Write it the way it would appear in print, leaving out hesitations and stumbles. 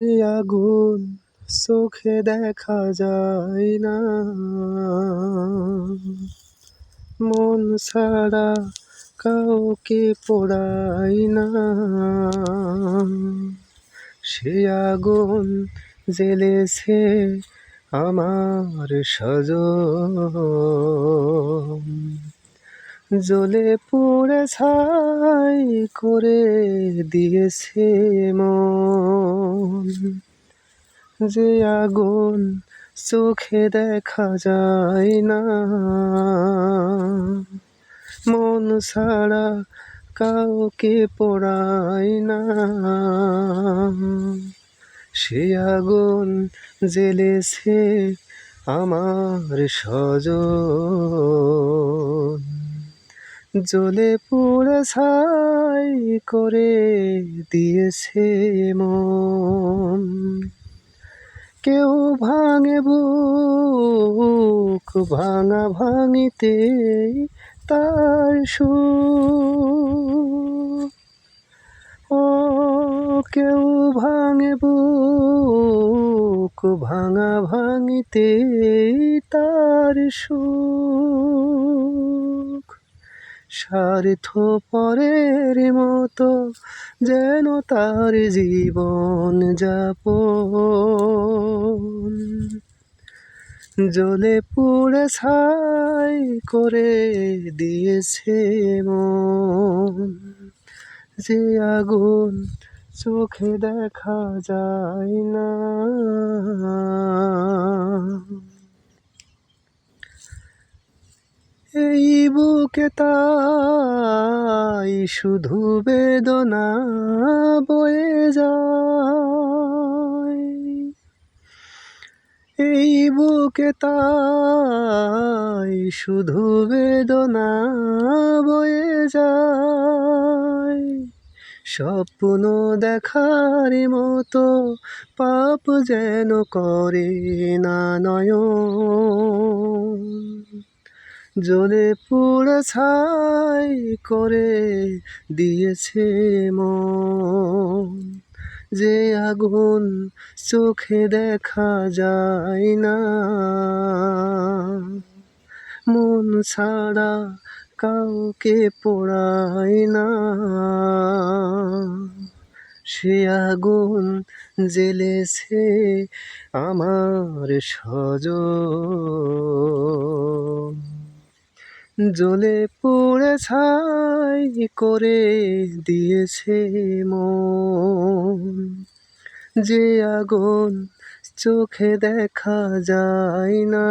এই আগুন চোখে দেখা যায় না, মন ছাড়া কাউকে পোড়ায় না। সে আগুন জ্বেলেছে আমার সজন, জ্বলে পুড়ে ছাই করে দিয়েছে মন। যে আগুন চোখে দেখা যায় না, মন ছাড়া কাউকে পোড়ায় না। সে আগুন জ্বেলেছে আমার সজন, জ্বলে পুড়ে ছাই করে দিয়েছে মন। কেউ ভাঙে বুক, ভাঙা ভাঙিতে তার সুর। ও কেউ ভাঙে বুক, ভাঙা ভাঙিতে তার সুখ। স্বার্থপরের মতো যেন তার জীবন যাপন, জ্বলে পুড়ে ছাই করে দিয়েছে মন। যে আগুন চোখে দেখা যায় না, এই বুকে তাই শুধু বেদনা বয়ে যায়। এই বুকে তাই শুধু বেদনা বয়ে যায়। স্বপ্ন দেখার মতো পাপ যেন করে না নয়ন, জ্বলে পুড়ে ছাই করে দিয়েছে মন। যে আগুন চোখে দেখা যায় না, মন ছাড়া কাউকে পোড়ায় না। সে আগুন জ্বেলেছে আমার সজন, জ্বলে পুড়ে ছাই করে দিয়েছে মন। যে আগুন চোখে দেখা যায় না।